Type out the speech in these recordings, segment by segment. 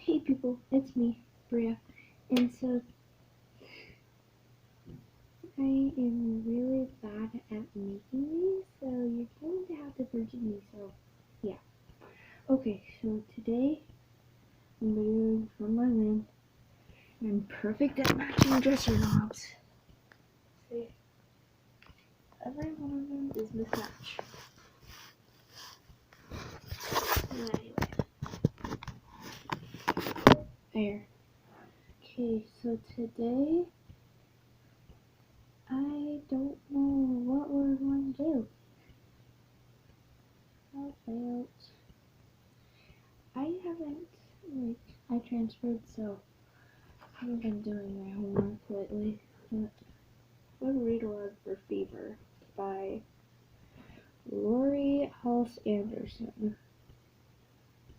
Hey people, it's me, Bria, and so I am really bad at making these, so you're going to have to forgive me, so yeah. Okay, so today I'm doing from my room. I'm perfect at matching dresser knobs. See, every one of them is mismatched. Anyway, there. Okay, so today I don't know what we're going to do. How about I haven't I transferred, so I haven't been doing my homework lately. But one read aloud for Fever by Lori Halse Anderson.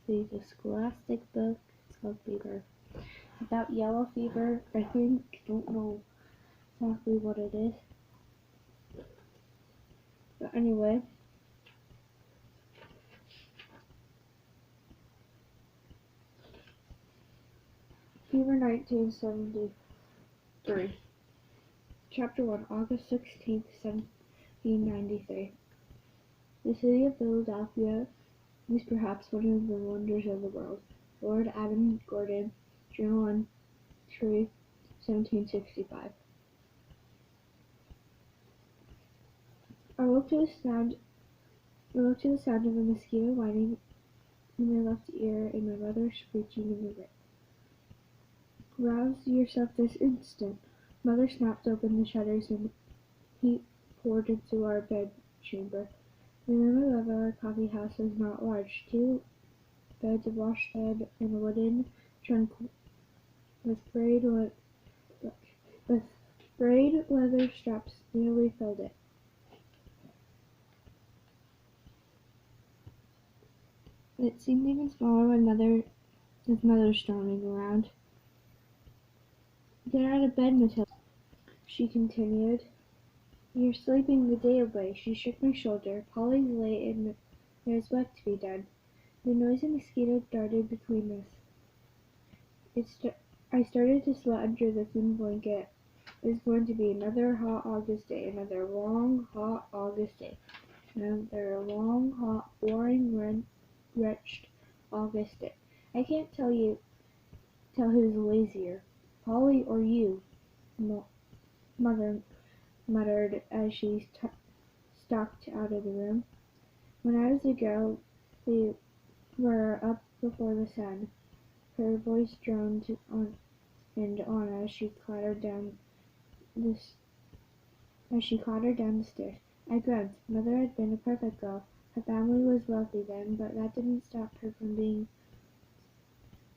It's a scholastic book. It's called Fever. About yellow fever, I think. Don't know exactly what it is. But anyway. Fever 1973. Chapter 1, August 16th, 1793. The city of Philadelphia is perhaps one of the wonders of the world. Lord Adam Gordon, Journal Entry, 1765. I woke to the sound of a mosquito whining in my left ear and my mother screeching in the right. Rouse yourself this instant. Mother snapped open the shutters and heat poured into our bedchamber. The room above our coffee house was not large. 2 beds, a wash bed, and a wooden trunk with frayed leather straps nearly filled it. It seemed even smaller with mother storming around. Get out of bed, Matilda, she continued. You're sleeping the day away. She shook my shoulder. Polly's late and there's work to be done. The noisy mosquito darted between us. I started to sweat under the thin blanket. It was going to be another hot August day, another long, hot August day, another long, hot, boring, wretched August day. I can't tell who's lazier, Polly or you, Mother muttered as she stalked out of the room. When I was a girl, we were up before the sun. Her voice droned on and on as she clattered down the stairs. I groaned. Mother had been a perfect girl. Her family was wealthy then, but that didn't stop her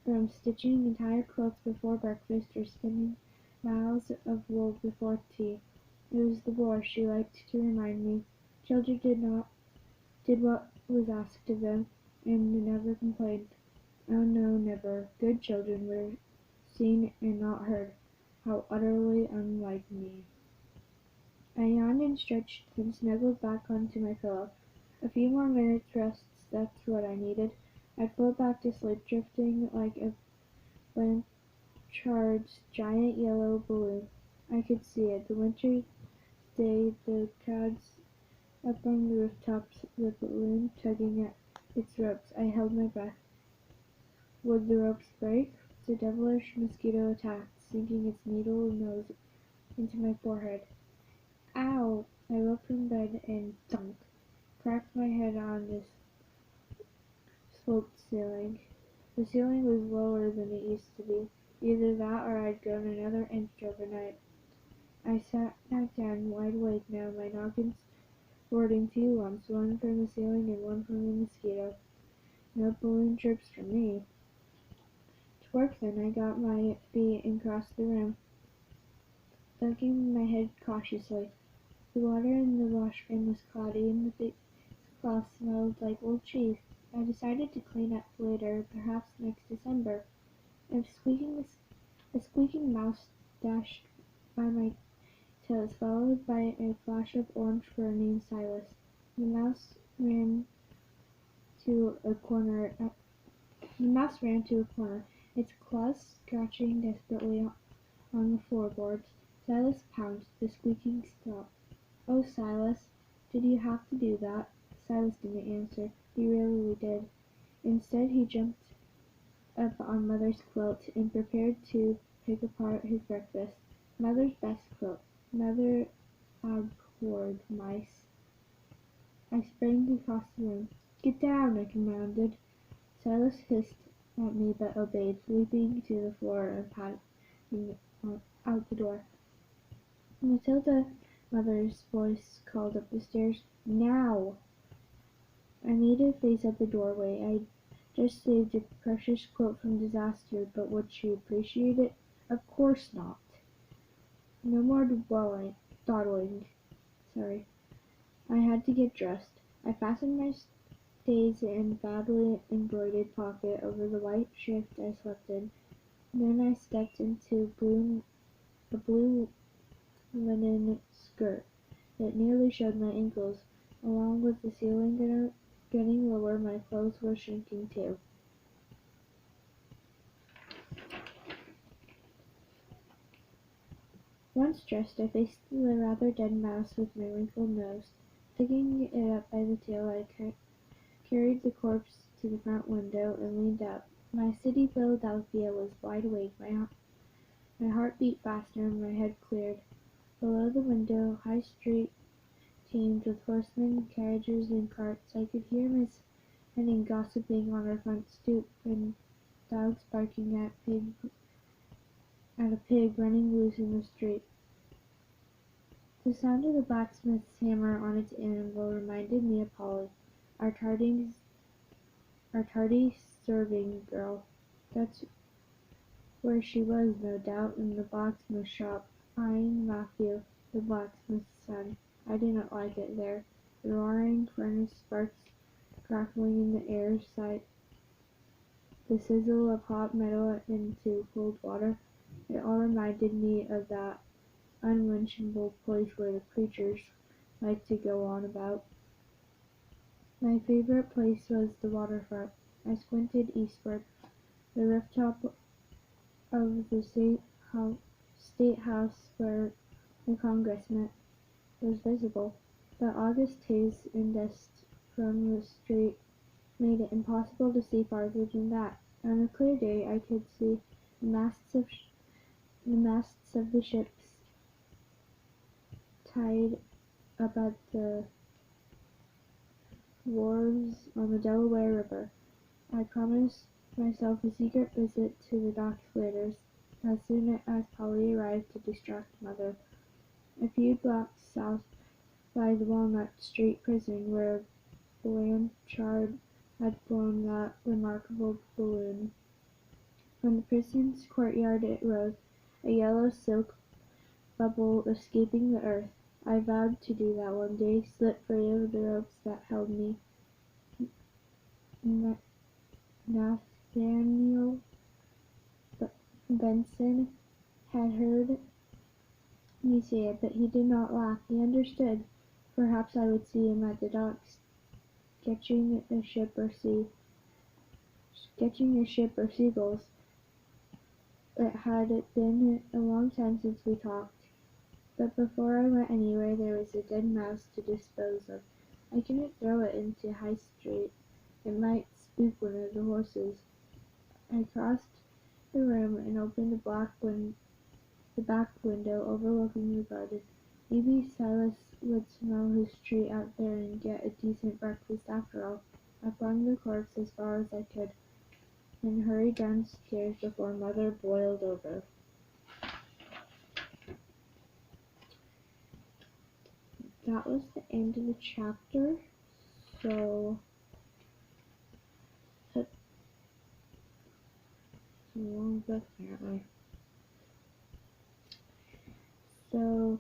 from stitching entire quilts before breakfast or spinning miles of wool before tea. It was the war, she liked to remind me. Children did what was asked of them, and never complained. Oh no, never. Good children were seen and not heard. How utterly unlike me. I yawned and stretched, then snuggled back onto my pillow. A few more minutes' rest, that's what I needed. I'd float back to sleep, drifting like a Blanchard's giant yellow balloon. I could see it. The winter's day, the crowds up on the rooftops, the balloon tugging at its ropes. I held my breath. Would the ropes break? The devilish mosquito attacked, sinking its needle nose into my forehead. Ow! I woke from bed and thunk, cracked my head on the sloped ceiling. The ceiling was lower than it used to be. Either that or I'd grown another inch overnight. I sat back down, wide awake now, my noggin sporting 2 lumps, one from the ceiling and one from the mosquito. No balloon trips for me. To work then, I got my feet and crossed the room, dunking my head cautiously. The water in the washpan was cloudy, and the big cloth smelled like old cheese. I decided to clean up later, perhaps next December. A squeaking mouse dashed by my toes, followed by a flash of orange fur named Silas. The mouse ran to a corner. its claws scratching desperately on the floorboards. Silas pounced. The squeaking stopped. "Oh, Silas, did you have to do that?" Silas didn't answer. He really did. Instead, he jumped up on Mother's quilt and prepared to pick apart his breakfast. Mother's best quilt. Mother abhorred mice. I sprang across the room. "Get down!" I commanded. Silas hissed at me but obeyed, leaping to the floor and padding out the door. "Matilda!" Mother's voice called up the stairs. "Now!" I made a face at the doorway. I'd just saved a precious quilt from disaster, but would she appreciate it? Of course not. No more dawdling. Sorry. I had to get dressed. I fastened my stays in a badly embroidered pocket over the white shift I slept in. Then I stepped into a blue linen skirt that nearly showed my ankles. Along with the ceiling getting lower, my clothes were shrinking too. Once dressed, I faced the rather dead mouse with my wrinkled nose. Picking it up by the tail, I carried the corpse to the front window and leaned out. My city, Philadelphia, was wide awake. My heart beat faster and my head cleared. Below the window, High Street teemed with horsemen, carriages, and carts. I could hear Miss Henning gossiping on her front stoop, and dogs barking at a pig running loose in the street. The sound of the blacksmith's hammer on its anvil reminded me of Polly, our tardy serving girl. That's where she was, no doubt, in the blacksmith shop, eyeing Matthew, the blacksmith's son. I didn't like it there. The roaring furnace sparks crackling in the air, the sizzle of hot metal into cold water. It all reminded me of that unmentionable place where the preachers like to go on about. My favorite place was the waterfront. I squinted eastward. The rooftop of the state house where the Congress met was visible. The August haze and dust from the street made it impossible to see farther than that. On a clear day, I could see the masts of the ships tied up at the wharves on the Delaware River. I promised myself a secret visit to the docks later, as soon as Polly arrived to distract Mother. A few blocks south lies Walnut Street Prison, where Blanchard had blown that remarkable balloon. From the prison's courtyard it rose, a yellow silk bubble escaping the earth. I vowed to do that one day, slip free of the ropes that held me. Nathaniel Benson had heard me say it, but he did not laugh. He understood. Perhaps I would see him at the docks, sketching a ship or seagulls. It had been a long time since we talked, but before I went anywhere there was a dead mouse to dispose of. I couldn't throw it into High Street. It might spook one of the horses. I crossed the room and opened the back window overlooking the garden. Maybe Silas would smell his treat out there and get a decent breakfast after all. I flung the corpse as far as I could and hurried downstairs before Mother boiled over. That was the end of the chapter. So it's a long book apparently. So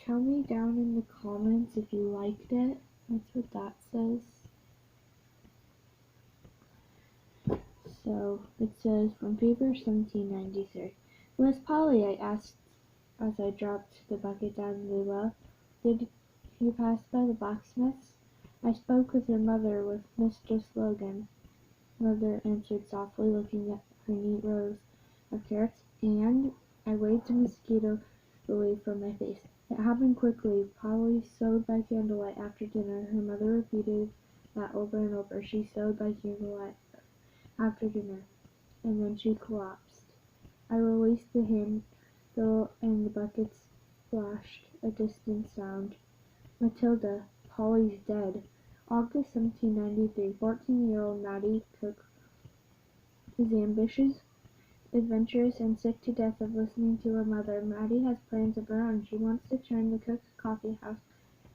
tell me down in the comments if you liked it. That's what that says. So it says, from Fever 1793. "Where's Polly?" I asked as I dropped the bucket down the well. "Did you pass by the blacksmith's?" "I spoke with your mother, with Mr. Slogan." Mother answered softly, looking at her neat rows of carrots, and I waved a mosquito away from my face. It happened quickly. Polly sewed by candlelight after dinner. Her mother repeated that over and over. She sewed by candlelight after dinner, and then she collapsed. I released the handle and the buckets splashed a distant sound. Matilda, Polly's dead. August 1793. 14-year-old Maddie Cook is ambitious, adventurous, and sick to death of listening to her mother. Maddie has plans of her own. She wants to turn the Cook Coffee House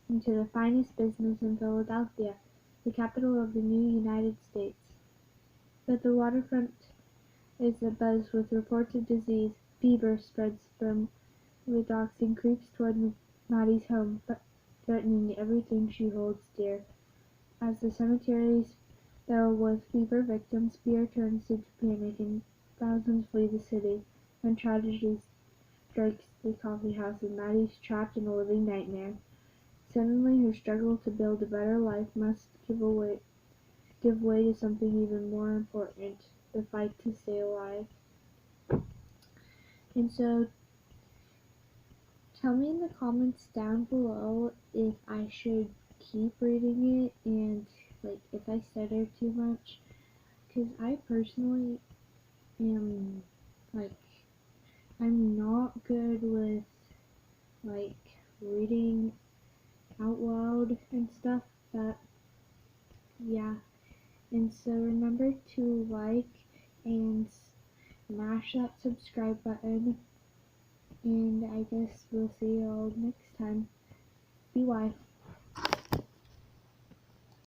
into the finest business in Philadelphia, the capital of the new United States. But the waterfront is abuzz with reports of disease. Fever spreads from the docks and creeps toward Maddie's home, threatening everything she holds dear. As the cemeteries fill with fever victims, fear turns into panic and thousands flee the city. When tragedy strikes the coffee house and Maddie's trapped in a living nightmare. Suddenly her struggle to build a better life must give way to something even more important, the fight to stay alive. And so tell me in the comments down below if I should keep reading it and like if I stutter too much, because I personally am like I'm not good with like reading out loud and stuff, but yeah. And so remember to like and smash that subscribe button, and I guess we'll see you all next time. Be wise.